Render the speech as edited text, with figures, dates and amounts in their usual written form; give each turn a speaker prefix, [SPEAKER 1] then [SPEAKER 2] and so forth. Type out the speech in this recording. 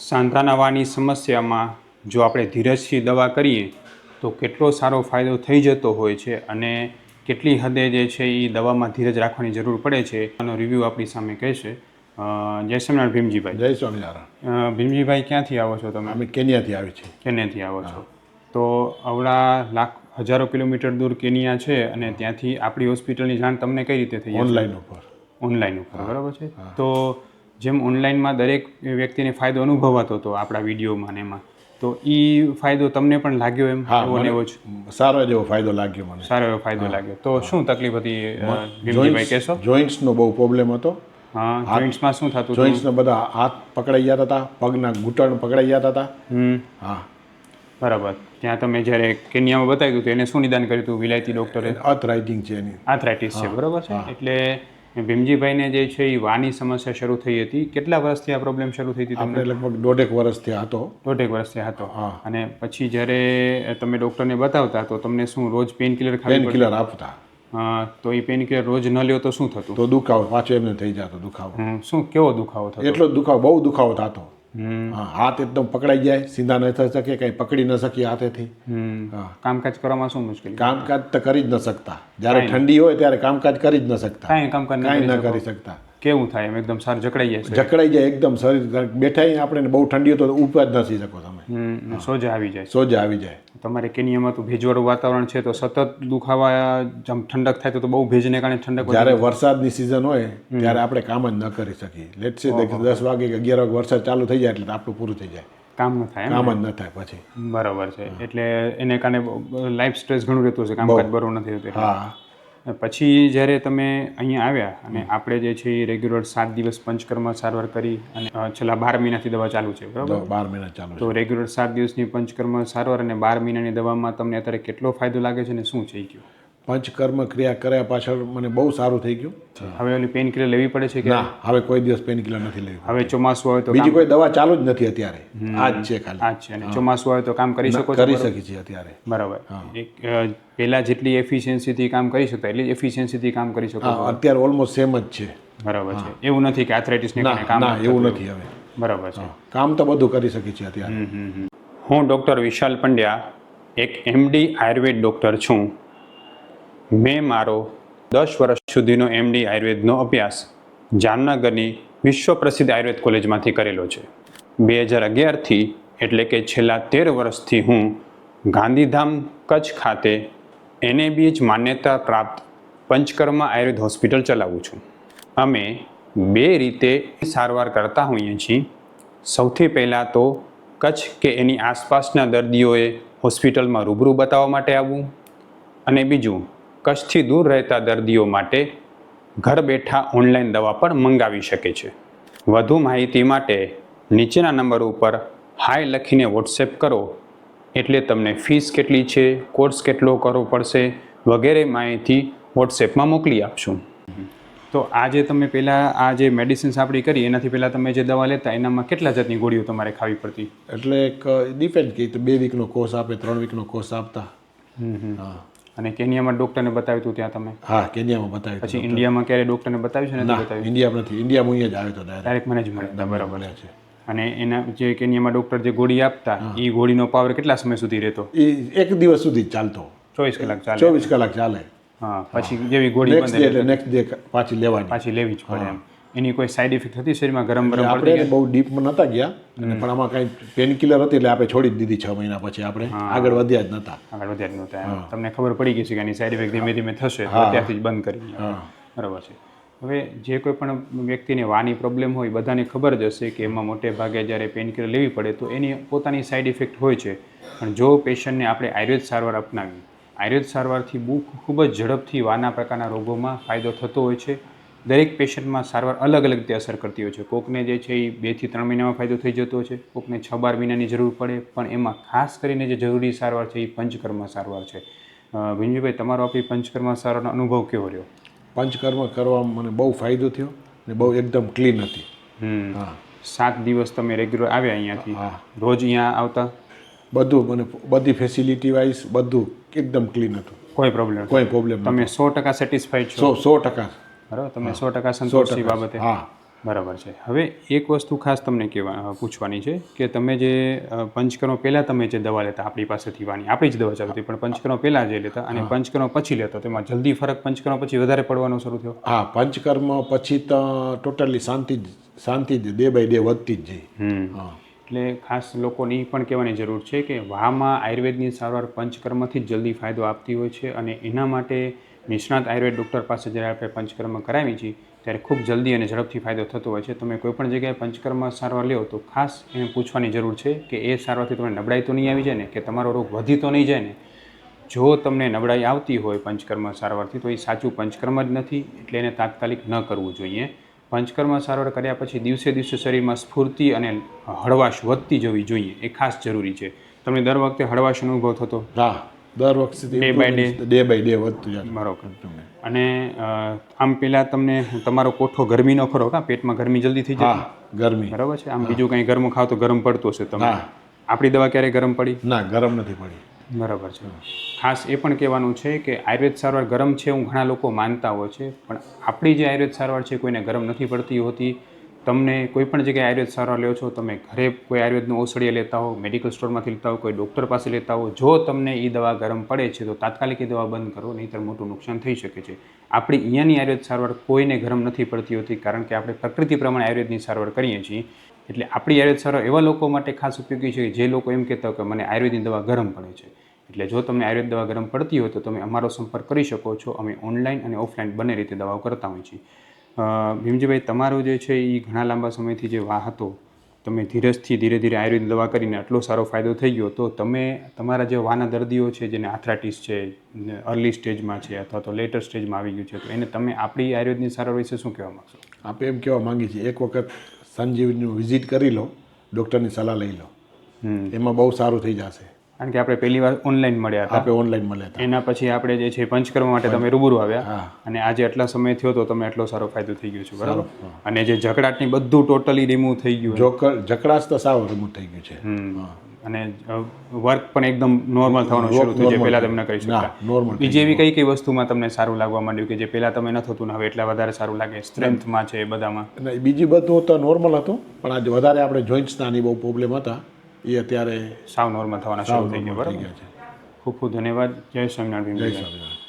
[SPEAKER 1] સાંધાનાવાની સમસ્યામાં જો આપણે ધીરજથી દવા કરીએ તો કેટલો સારો ફાયદો થઈ જતો હોય છે અને કેટલી હદે જે છે એ દવામાં ધીરજ રાખવાની જરૂર પડે છે આનો રિવ્યૂ આપણી સામે કહેશે. જય સ્વામિનારાયણ ભીમજીભાઈ.
[SPEAKER 2] જય સ્વામિનારાયણ.
[SPEAKER 1] ભીમજીભાઈ ક્યાંથી આવો છો તમે?
[SPEAKER 2] અમે કેનિયાથી આવી છીએ.
[SPEAKER 1] કેનિયાથી આવો છો. તો આવડા હજારો કિલોમીટર દૂર કેનિયા છે અને ત્યાંથી આપણી હોસ્પિટલની જાણ તમને કઈ રીતે થઈ? ઓનલાઈન ઉપર બરાબર છે. તો જેમ ઓનલાઈનમાં દરેક વ્યક્તિને ફાયદો અનુભવાતો હતો આપણા વિડીયોમાં ને એમાં, તો એ ફાયદો તમને પણ લાગ્યો? એમ એવો ને એવો જ
[SPEAKER 2] સારો જેવો ફાયદો લાગ્યો મને.
[SPEAKER 1] સારો એવો ફાયદો લાગ્યો. તો શું તકલીફ હતી ભીમજીભાઈ કહેશો?
[SPEAKER 2] જોઈન્ટ્સનો બહુ પ્રોબ્લેમ હતો.
[SPEAKER 1] હા, જોઈન્ટ્સમાં શું થતું?
[SPEAKER 2] જોઈન્ટ્સના બધા હાથ પકડાઈ જતા હતા, પગના ઘૂંટણ પકડાઈ જતા હતા. હા
[SPEAKER 1] બરાબર. ત્યાં તમે જ્યારે કેનિયામાં બતાવ્યું તો એને શું નિદાન કર્યું હતું વિલાયતી ડૉક્ટરે?
[SPEAKER 2] આર્થરાઇટિસ છે એની.
[SPEAKER 1] આર્થરાઇટિસ છે, બરાબર છે. એટલે ભીમજીભાઈને જે છે એ વાની સમસ્યા શરૂ થઈ હતી. કેટલા વર્ષથી આ પ્રોબ્લેમ શરૂ થઈ હતી તમને?
[SPEAKER 2] લગભગ 1.5 વર્ષથી હતો.
[SPEAKER 1] 1.5 વર્ષથી હતો. અને પછી જ્યારે તમે ડૉક્ટરને બતાવતા તો તમને શું રોજ પેઇન કિલર ખાવી?
[SPEAKER 2] પેઇન કિલર આપતા.
[SPEAKER 1] તો એ પેઇન કિલર રોજ ન લ્યો તો શું થતું?
[SPEAKER 2] તો દુખાવો પાછો એમને થઈ જતો. દુખાવો
[SPEAKER 1] શું, કેવો દુખાવો થતો?
[SPEAKER 2] એટલો દુખાવો, બહુ દુખાવો થતો. હાથ એકદમ પકડાઈ જાય, સીધા ન થઈ શકે, કઈ પકડી ન શકીએ હાથેથી.
[SPEAKER 1] કામકાજ કરવામાં શું મુશ્કેલી?
[SPEAKER 2] કામકાજ તો કરી જ ન શકતા. જ્યારે ઠંડી હોય ત્યારે કામકાજ કરી જ ન શકતા.
[SPEAKER 1] કાંઈ કામકાજ
[SPEAKER 2] ન કરી શકતા.
[SPEAKER 1] કેવું થાય? એમ એકદમ સારું જકડાઈ જાય?
[SPEAKER 2] જકડાઈ જાય એકદમ. શરીર બેઠા આપણે બહુ ઠંડી હોય તો ઊભા જ નથી શકો તમે.
[SPEAKER 1] સોજા આવી જાય.
[SPEAKER 2] સોજા આવી જાય.
[SPEAKER 1] તમારે કેનિયામાં તો ભેજવાળું વાતાવરણ છે તો સતત દુખાવા, ઠંડક થાય તો બહુ ભેજને કારણે ઠંડક.
[SPEAKER 2] જ્યારે વરસાદની સિઝન હોય ત્યારે આપણે કામ જ ન કરી શકીએ. લેટ્સ સે 10 વાગે કે 11 વાગે વરસાદ ચાલુ થઈ જાય એટલે આપણું પૂરું થઈ જાય.
[SPEAKER 1] કામ ન થાય.
[SPEAKER 2] કામ જ ન થાય પછી.
[SPEAKER 1] બરાબર છે. એટલે એને કારણે લાઈફ સ્ટ્રેસ ઘણું રહેતું હશે, કામકાજ બરોબર નથી થતું.
[SPEAKER 2] હા.
[SPEAKER 1] પછી જ્યારે તમે અહીંયા આવ્યા અને આપણે જે છે એ રેગ્યુલર 7 દિવસ પંચકર્મ સારવાર કરી અને છેલ્લા 12 મહિનાથી દવા ચાલુ છે, બરાબર?
[SPEAKER 2] 12 મહિના ચાલુ છે.
[SPEAKER 1] તો રેગ્યુલર 7 દિવસની પંચકર્મ સારવાર અને 12 મહિનાની દવામાં તમને અત્યારે કેટલો ફાયદો લાગે છે અને શું થઈ ગયું?
[SPEAKER 2] પંચકર્મ ક્રિયા કર્યા પાછળ મને બહુ સારું થઈ ગયું.
[SPEAKER 1] હવે ઓલી પેઇન કિલર લેવી પડે છે કે
[SPEAKER 2] ના? હવે કોઈ દિવસ પેઇન કિલર નથી લેવી.
[SPEAKER 1] હવે ચોમાસું આવે તો
[SPEAKER 2] બીજી કોઈ દવા ચાલુ જ નથી અત્યારે. આ જ છે ખાલી.
[SPEAKER 1] આ જ છે. અને ચોમાસું આવે તો કામ કરી શકો છો?
[SPEAKER 2] કરી શકીએ છીએ અત્યારે.
[SPEAKER 1] બરાબર. પહેલાં જેટલી એફિશિયન્સીથી કામ કરી શકતા એટલી એફિશિયન્સીથી કામ કરી શકો છો?
[SPEAKER 2] અત્યારે ઓલમોસ્ટ સેમ જ છે.
[SPEAKER 1] બરાબર છે. એવું નથી કે આર્થરાઇટિસને કારણે કામ?
[SPEAKER 2] ના, એવું નથી હવે.
[SPEAKER 1] બરાબર છે.
[SPEAKER 2] કામ તો બધું કરી શકીએ છીએ અત્યારે.
[SPEAKER 1] હું ડૉક્ટર વિશાલ પંડ્યા, એક MD આયુર્વેદ ડૉક્ટર છું. મેં મારો 10 વર્ષ સુધીનો MD આયુર્વેદનો અભ્યાસ જામનગરની વિશ્વ પ્રસિદ્ધ આયુર્વેદ કોલેજમાંથી કરેલો છે. 2011થી એટલે કે છેલ્લા 13 વર્ષથી હું ગાંધીધામ કચ્છ ખાતે NABH માન્યતા પ્રાપ્ત પંચકર્મ આયુર્વેદ હોસ્પિટલ ચલાવું છું. અમે 2 રીતે સારવાર કરતા હોઈએ છીએ. સૌથી પહેલાં તો કચ્છ કે એની આસપાસના દર્દીઓએ હોસ્પિટલમાં રૂબરૂ બતાવવા માટે આવવું, અને બીજું કચ્છથી દૂર રહેતા દર્દીઓ માટે ઘર બેઠા ઓનલાઈન દવા પણ મંગાવી શકે છે. વધુ માહિતી માટે નીચેના નંબર ઉપર હાય લખીને વોટ્સએપ કરો એટલે તમને ફીસ કેટલી છે, કોર્સ કેટલો કરવો પડશે વગેરે માહિતી વોટ્સએપમાં મોકલી આપશું. તો આ જે તમે પહેલાં આ જે મેડિસિન્સ આપણી કરી એનાથી પહેલાં તમે જે દવા લેતા એનામાં કેટલા જાતની ગોળીઓ તમારે ખાવી પડતી?
[SPEAKER 2] એટલે એક ડિપેન્ડ કે 2 વીકનો કોર્સ આપે, 3 વીકનો કોર્સ આપતા. હા.
[SPEAKER 1] અને કેનિયામાં ડૉક્ટરને બતાવ્યું હતું ત્યાં તમે?
[SPEAKER 2] હા, કેનિયામાં બતાવ્યું.
[SPEAKER 1] પછી ઇન્ડિયામાં ક્યારે ડૉક્ટરને બતાવ્યું છે? નથી બતાવ્યું.
[SPEAKER 2] ઇન્ડિયામાં નથી. ઇન્ડિયામાં અહીંયા જ આવ્યો હતો
[SPEAKER 1] ડાયરેક્ટ મને જ મળ્યા. બરાબર છે. અને એના જે કેનિયામાં ડૉક્ટર જે ગોળી આપતા એ ગોળીનો પાવર કેટલા સમય સુધી રહેતો?
[SPEAKER 2] એ 1 દિવસ સુધી ચાલતો.
[SPEAKER 1] 24 કલાક ચાલે?
[SPEAKER 2] 24 કલાક ચાલે.
[SPEAKER 1] હા. પછી જેવી ગોળી બંધ
[SPEAKER 2] નેક્સ્ટ ડે પાછી લેવાની.
[SPEAKER 1] પાછી લેવી જ પડે એમ. એની કોઈ સાઈડ ઇફેક્ટ હતી શરીરમાં? ગરમ
[SPEAKER 2] આપણે બહુ ડીપમાં નહોતા ગયા પણ આમાં કંઈ પેન કિલર હતી એટલે આપણે છોડી જ દીધી. 6 મહિના પછી આપણે આગળ વધ્યા જ નહોતા. તમને ખબર પડી ગઈ છે કે એની સાઈડ ઇફેક્ટ ધીમે ધીમે થશે, ત્યારથી જ બંધ કરી. બરાબર છે. હવે જે કોઈ પણ વ્યક્તિને વાની પ્રોબ્લેમ હોય બધાને ખબર જ હશે કે એમાં મોટે ભાગે જ્યારે પેન કિલર લેવી પડે તો એની પોતાની સાઈડ ઇફેક્ટ હોય છે. પણ જો પેશન્ટને આપણે આયુર્વેદ સારવાર અપનાવી, આયુર્વેદ સારવારથી ખૂબ જ ઝડપથી વાના પ્રકારના રોગોમાં ફાયદો થતો હોય છે. દરેક પેશન્ટમાં સારવાર અલગ અલગ રીતે અસર કરતી હોય છે. કોકને જે છે એ 2 થી 3 મહિનામાં ફાયદો થઈ જતો હોય છે, કોકને 6-12 મહિનાની જરૂર પડે. પણ એમાં ખાસ કરીને જે જરૂરી સારવાર છે એ પંચકર્મ સારવાર છે. ભીમજીભાઈ, તમારો આપણી પંચકર્મ સારવારનો અનુભવ કેવો રહ્યો? પંચકર્મ કરવામાં મને બહુ ફાયદો થયો ને બહુ એકદમ ક્લીન હતી.
[SPEAKER 1] હા. 7 દિવસ તમે રેગ્યુલર આવ્યા અહીંયાથી? રોજ અહીંયા આવતા?
[SPEAKER 2] બધું મને બધી ફેસિલિટી વાઇઝ બધું એકદમ ક્લીન હતું.
[SPEAKER 1] કોઈ પ્રોબ્લેમ? તમે 100% સેટિસ્ફાઈડ છો?
[SPEAKER 2] 100%.
[SPEAKER 1] બરાબર. તમે 100% સંતોષી બાબતે?
[SPEAKER 2] હા.
[SPEAKER 1] બરાબર છે. હવે એક વસ્તુ ખાસ તમને પૂછવાની છે કે તમે જે પંચકર્મ પહેલાં તમે જે દવા લેતા આપણી પાસેથી આપણી જ દવા ચાલતી પણ પંચકર્મ પહેલાં જે લેતા અને પંચકર્મ પછી લેતા તેમાં જલ્દી ફરક પંચકર્મ પછી વધારે પડવાનો શરૂ થયો?
[SPEAKER 2] હા, પંચકર્મ પછી તો ટોટલી શાંતિ જ ડે બાય ડે વધતી જ જઈ. હા,
[SPEAKER 1] એટલે ખાસ લોકોને એ પણ કહેવાની જરૂર છે કે વામાં આયુર્વેદની સારવાર પંચકર્મથી જ જલ્દી ફાયદો આપતી હોય છે અને એના માટે નિષ્ણાત આયુર્વેદ ડૉક્ટર પાસે જ્યારે આપણે પંચકર્મ કરાવીએ છીએ ત્યારે ખૂબ જલ્દી અને ઝડપથી ફાયદો થતો હોય છે. તમે કોઈપણ જગ્યાએ પંચકર્મ સારવાર લો તો ખાસ એને પૂછવાની જરૂર છે કે એ સારવારથી તમને નબળાઈ તો નહીં આવી જાય ને, કે તમારો રોગ વધી તો નહીં જાય ને. જો તમને નબળાઈ આવતી હોય પંચકર્મ સારવારથી તો એ સાચું પંચકર્મ જ નથી, એટલે એને તાત્કાલિક ન કરવું જોઈએ. પંચકર્મ સારવાર કર્યા પછી દિવસે દિવસે શરીરમાં સ્ફૂર્તિ અને હળવાશ વધતી જવી જોઈએ, એ ખાસ જરૂરી છે. તમને દર વખતે હળવાશ અનુભવ થતો?
[SPEAKER 2] હા, દર વખતે
[SPEAKER 1] Day by day?
[SPEAKER 2] Day by day વધતું જાય.
[SPEAKER 1] બરોબર. અને આમ પહેલાં તમને તમારો કોઠો ગરમીનો ખરો કા પેટમાં ગરમી જલ્દી થઈ જાય?
[SPEAKER 2] હા, ગરમી.
[SPEAKER 1] બરાબર છે. આમ બીજું કંઈ ગરમ ખાવ તો ગરમ પડતું હશે તમને?
[SPEAKER 2] હા.
[SPEAKER 1] આપણી દવા ક્યારે ગરમ પડી?
[SPEAKER 2] ના, ગરમ નથી પડી.
[SPEAKER 1] બરાબર છે. ખાસ એ પણ કહેવાનું છે કે આયુર્વેદ સારવાર ગરમ છે એવું ઘણા લોકો માનતા હોય છે, પણ આપણી જે આયુર્વેદ સારવાર છે કોઈને ગરમ નથી પડતી હોતી. તમને કોઈ પણ જગ્યાએ આયુર્વેદ સારવાર લ્યો છો, તમે ઘરે કોઈ આયુર્વેદનું ઔષધિ લેતા હો, મેડિકલ સ્ટોરમાંથી લેતા હો, કોઈ ડૉક્ટર પાસે લેતા હો, જો તમને એ દવા ગરમ પડે છે તો તાત્કાલિક એ દવા બંધ કરો, નહીંતર મોટું નુકસાન થઈ શકે છે. આપણી અહીંયાની આયુર્વેદ સારવાર કોઈને ગરમ નથી પડતી હોતી, કારણ કે આપણે પ્રકૃતિ પ્રમાણે આયુર્વેદની સારવાર કરીએ છીએ. એટલે આપણી આયુર્વેદ સારવાર એવા લોકો માટે ખાસ ઉપયોગી છે જે લોકો એમ કહેતા હોય કે મને આયુર્વેદની દવા ગરમ પડે છે. એટલે જો તમને આયુર્વેદ દવા ગરમ પડતી હોય તો તમે અમારો સંપર્ક કરી શકો છો. અમે ઓનલાઈન અને ઓફલાઈન બંને રીતે દવાઓ કરતા હોઈએ છીએ. ભીમજીભાઈ, તમારું જે છે એ ઘણા લાંબા સમયથી જે વા હતો, તમે ધીરજથી ધીરે ધીરે આયુર્વેદ દવા કરીને આટલો સારો ફાયદો થઈ ગયો, તો તમે તમારા જે વાના દર્દીઓ છે જેને આર્થરાઇટિસ છે, અર્લી સ્ટેજમાં છે અથવા તો લેટર સ્ટેજમાં આવી ગયું છે, તો એને તમે આપણી આયુર્વેદની સારવાર વિશે શું કહેવા માગશો?
[SPEAKER 2] આપણે એમ કહેવા માંગીએ છીએ એક વખત સંજીવની વિઝિટ કરી લો, ડૉક્ટરની સલાહ લઈ લો, એમાં બહુ સારું થઈ જશે.
[SPEAKER 1] કારણ કે આપણે પહેલી વાર ઓનલાઈન મળ્યા હતા,
[SPEAKER 2] આપણે ઓનલાઈન મળ્યા હતા.
[SPEAKER 1] એના પછી આપણે જે છે પંચકર્મ માટે તમે રૂબરૂ આવ્યા
[SPEAKER 2] હા.
[SPEAKER 1] અને આજે આટલા સમય થયો તો તમે આટલો સારો ફાયદો થઈ ગયો છે, બરાબર? અને જે જકડાટની બધું ટોટલી રિમૂવ થઈ ગયું,
[SPEAKER 2] જકડાશ તો સાવ રિમૂવ થઈ ગયું છે.
[SPEAKER 1] અને વર્ક પણ એકદમ નોર્મલ થવાનું શરૂ થયું જે પહેલાં તમે ન કરી શકતા. બીજી એવી કઈ કઈ વસ્તુમાં તમને સારું લાગવા માંડ્યું કે જે પહેલાં તમે ન થતું ને હવે એટલા વધારે સારું લાગે? સ્ટ્રેન્થમાં છે, બધામાં?
[SPEAKER 2] બીજી બધું તો નોર્મલ હતું, પણ આજે વધારે આપણે જોઈન્ટ્સના બહુ પ્રોબ્લેમ હતા, એ અત્યારે
[SPEAKER 1] સાવ નોર્મલ થવાના શરૂ થઈ ગયા, બરાબર? ખૂબ ખૂબ ધન્યવાદ. જય સ્વામિનારાયણ.
[SPEAKER 2] જય સ્વામિનારાયણ.